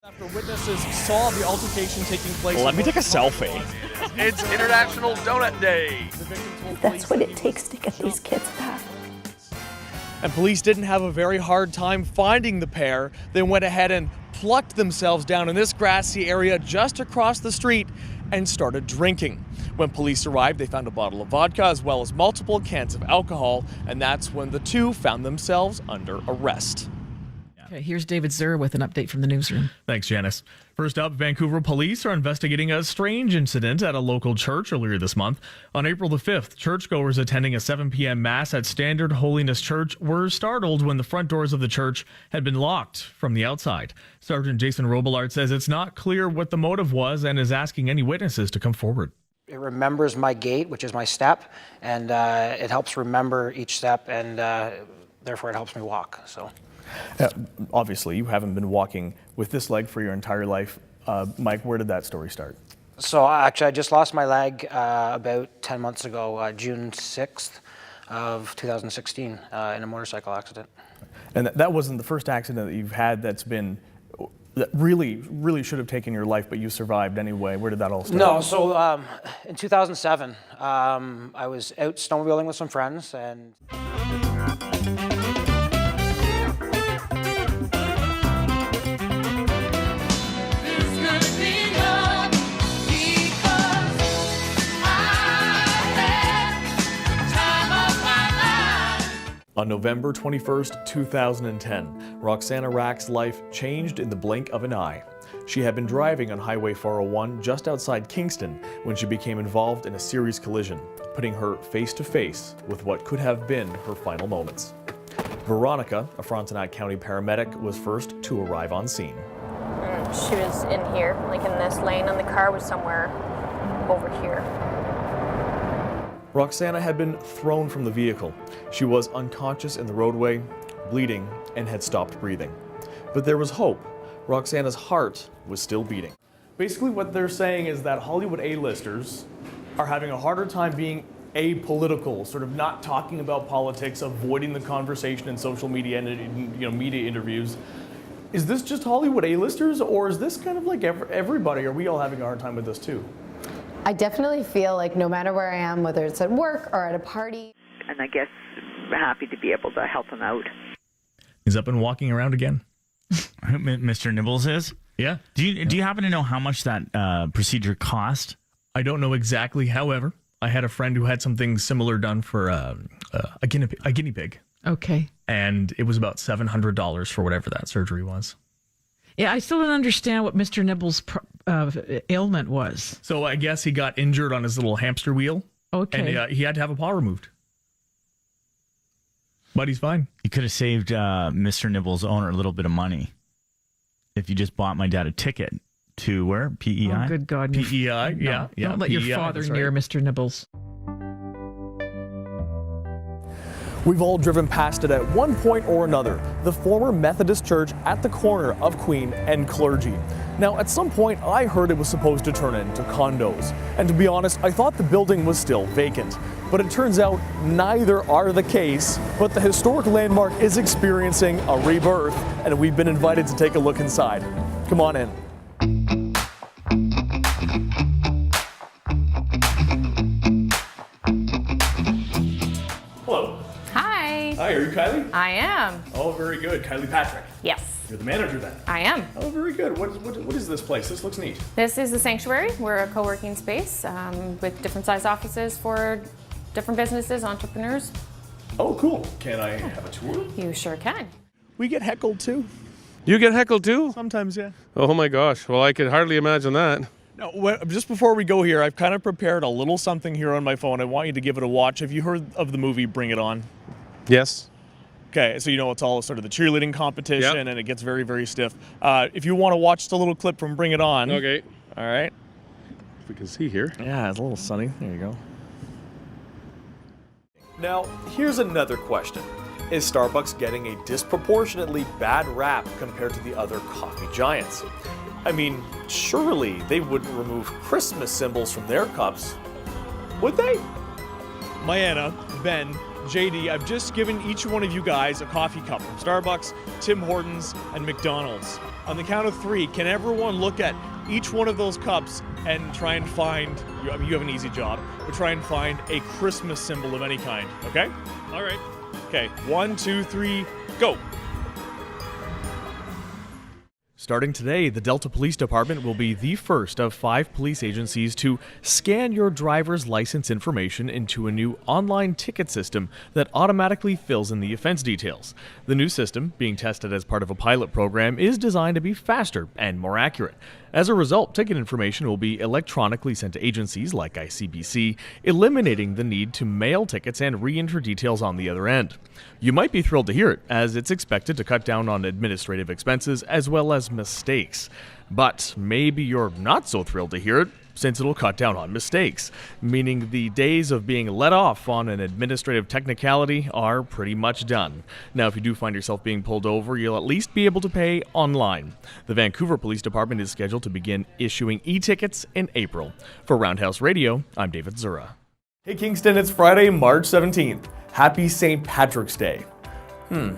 After witnesses saw the altercation taking place... Let me take a selfie. It's International Donut Day. That's what it takes to get these kids back. And police didn't have a very hard time finding the pair. They went ahead and plucked themselves down in this grassy area just across the street and started drinking. When police arrived, they found a bottle of vodka as well as multiple cans of alcohol, and that's when the two found themselves under arrest. Okay, here's David Zura with an update from the newsroom. Thanks, Janice. First up, Vancouver police are investigating a strange incident at a local church earlier this month. On April the 5th, churchgoers attending a 7 p.m. mass at Standard Holiness Church were startled when the front doors of the church had been locked from the outside. Sergeant Jason Robillard says it's not clear what the motive was and is asking any witnesses to come forward. It remembers my gait, which is my step, and it helps remember each step, and therefore it helps me walk. So. Obviously, you haven't been walking with this leg for your entire life. Mike, where did that story start? So actually, I just lost my leg about 10 months ago, June 6th of 2016, in a motorcycle accident. And that wasn't the first accident that you've had that really should have taken your life, but you survived anyway. Where did that all start? No, so in 2007, I was out snowmobiling with some friends, and on November 21st, 2010, Roxana Rack's life changed in the blink of an eye. She had been driving on Highway 401 just outside Kingston when she became involved in a serious collision, putting her face to face with what could have been her final moments. Veronica, a Frontenac County paramedic, was first to arrive on scene. She was in here, like in this lane, and the car was somewhere over here. Roxana had been thrown from the vehicle. She was unconscious in the roadway, bleeding, and had stopped breathing. But there was hope. Roxana's heart was still beating. Basically what they're saying is that Hollywood A-listers are having a harder time being apolitical, sort of not talking about politics, avoiding the conversation in social media and media interviews. Is this just Hollywood A-listers, or is this kind of like everybody? Are we all having a hard time with this too? I definitely feel like no matter where I am, whether it's at work or at a party. And I guess we're happy to be able to help him out. He's up and walking around again. Mr. Nibbles is? Yeah. Do you happen to know how much that procedure cost? I don't know exactly. However, I had a friend who had something similar done for a guinea pig. Okay. And it was about $700 for whatever that surgery was. Yeah, I still don't understand what Mr. Nibbles' ailment was. So I guess he got injured on his little hamster wheel. Okay. And he had to have a paw removed. But he's fine. You could have saved Mr. Nibbles' owner a little bit of money if you just bought my dad a ticket to where? PEI? Oh, good God. PEI? No, Yeah. Don't let your PEI, father that's near right. Mr. Nibbles. We've all driven past it at one point or another, the former Methodist church at the corner of Queen and Clergy. Now, at some point, I heard it was supposed to turn into condos. And to be honest, I thought the building was still vacant. But it turns out neither are the case, but the historic landmark is experiencing a rebirth, and we've been invited to take a look inside. Come on in. Hello. Hi. Hi, are you Kylie? I am. Oh, very good. Kylie Patrick. Yes, You're the manager then. I am. Oh, very good. What is this place? This looks neat. This is the Sanctuary. We're a co-working space with different size offices for different businesses, entrepreneurs. Oh, cool. Can I have a tour? You sure can. We get heckled too. You get heckled too? Sometimes, yeah. Oh my gosh. Well, I could hardly imagine that. No, just before we go here, I've kind of prepared a little something here on my phone. I want you to give it a watch. Have you heard of the movie Bring It On? Yes. Okay, so you know it's all sort of the cheerleading competition, Yep. and it gets very, very stiff. If you want to watch the little clip from Bring It On. Okay. All right. If we can see here. Yeah, it's a little sunny. There you go. Now, here's another question. Is Starbucks getting a disproportionately bad rap compared to the other coffee giants? I mean, surely they wouldn't remove Christmas symbols from their cups, would they? Mayanna, Ben, JD, I've just given each one of you guys a coffee cup from Starbucks, Tim Hortons, and McDonald's. On the count of 3, can everyone look at each one of those cups and try and find, you have an easy job, but try and find a Christmas symbol of any kind, okay? All right. Okay, 1, 2, 3, go. Starting today, the Delta Police Department will be the first of 5 police agencies to scan your driver's license information into a new online ticket system that automatically fills in the offense details. The new system, being tested as part of a pilot program, is designed to be faster and more accurate. As a result, ticket information will be electronically sent to agencies like ICBC, eliminating the need to mail tickets and re-enter details on the other end. You might be thrilled to hear it, as it's expected to cut down on administrative expenses as well as mistakes. But maybe you're not so thrilled to hear it, since it'll cut down on mistakes, meaning the days of being let off on an administrative technicality are pretty much done. Now, if you do find yourself being pulled over, you'll at least be able to pay online. The Vancouver Police Department is scheduled to begin issuing e-tickets in April. For Roundhouse Radio, I'm David Zura. Hey Kingston, it's Friday, March 17th. Happy St. Patrick's Day. You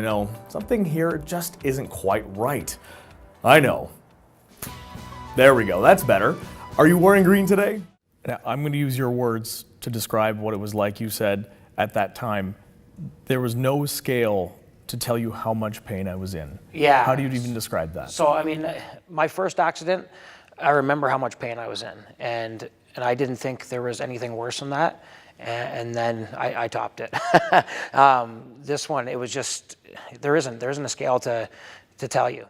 know, something here just isn't quite right. I know. There we go, that's better. Are you wearing green today? Now, I'm going to use your words to describe what it was like. You said at that time, there was no scale to tell you how much pain I was in. Yeah. How do you even describe that? So, I mean, my first accident, I remember how much pain I was in. And I didn't think there was anything worse than that. And then I topped it. This one, it was just, there isn't a scale to tell you.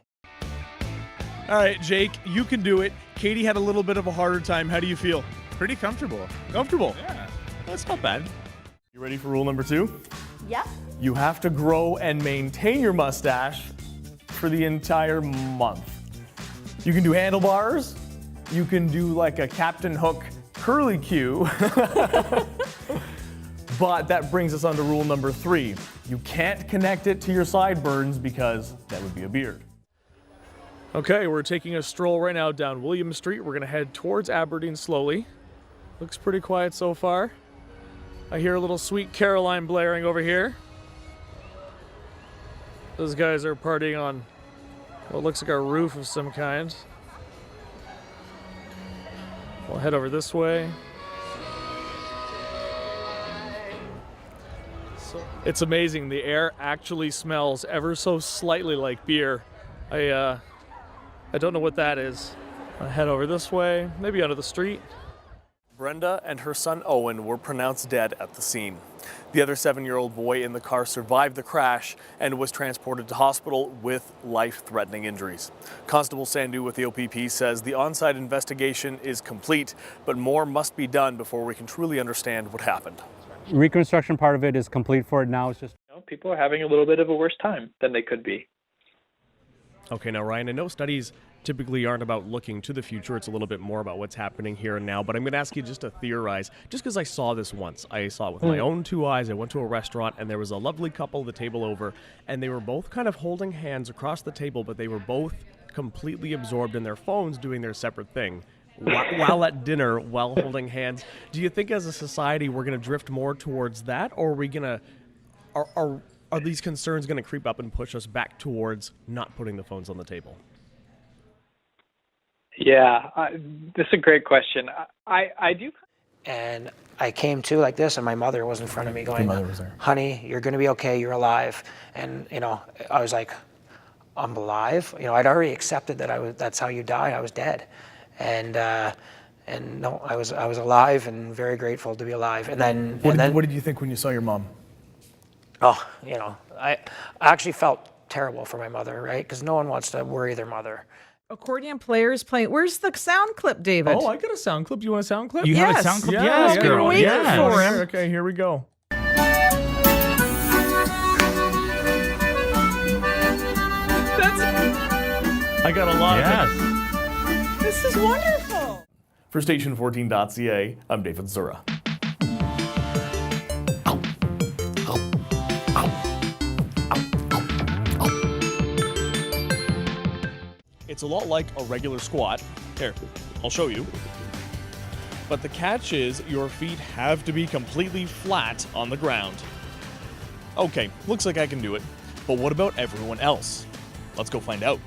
All right, Jake, you can do it. Katie had a little bit of a harder time. How do you feel? Pretty comfortable. Comfortable? Yeah. That's not bad. You ready for rule number 2? Yep. You have to grow and maintain your mustache for the entire month. You can do handlebars. You can do like a Captain Hook curly Q. But that brings us on to rule number 3. You can't connect it to your sideburns because that would be a beard. Okay, we're taking a stroll right now down William Street. We're going to head towards Aberdeen slowly. Looks pretty quiet so far. I hear a little Sweet Caroline blaring over here. Those guys are partying on what looks like a roof of some kind. We'll head over this way. It's amazing. The air actually smells ever so slightly like beer. I don't know what that is. I'll head over this way, maybe onto the street. Brenda and her son Owen were pronounced dead at the scene. The other 7-year-old boy in the car survived the crash and was transported to hospital with life-threatening injuries. Constable Sandu with the OPP says the on-site investigation is complete, but more must be done before we can truly understand what happened. Reconstruction part of it is complete for it now. It's just people are having a little bit of a worse time than they could be. Okay, now Ryan, I know studies typically aren't about looking to the future. It's a little bit more about what's happening here and now. But I'm going to ask you just to theorize, just because I saw this once. I saw it with my own 2 eyes. I went to a restaurant, and there was a lovely couple at the table over, and they were both kind of holding hands across the table, but they were both completely absorbed in their phones doing their separate thing. While at dinner, while holding hands. Do you think as a society we're going to drift more towards that, or are we going to... Are these concerns going to creep up and push us back towards not putting the phones on the table? Yeah, this is a great question. I do. And I came to like this, and my mother was in front of me going, honey, you're going to be okay, you're alive. And, you know, I was like, I'm alive? You know, I'd already accepted that that's how you die, I was dead. And no, I was alive and very grateful to be alive. And then... What did you think when you saw your mom? Oh, you know, I actually felt terrible for my mother, right? Because no one wants to worry their mother. Accordion players playing. Where's the sound clip, David? Oh, I got a sound clip. You want a sound clip? You have a sound clip? Yes, girl. We're waiting for him. Okay, here we go. I got a lot of it. This is wonderful. For Station14.ca, I'm David Zura. It's a lot like a regular squat. Here, I'll show you. But the catch is your feet have to be completely flat on the ground. Okay, looks like I can do it. But what about everyone else? Let's go find out.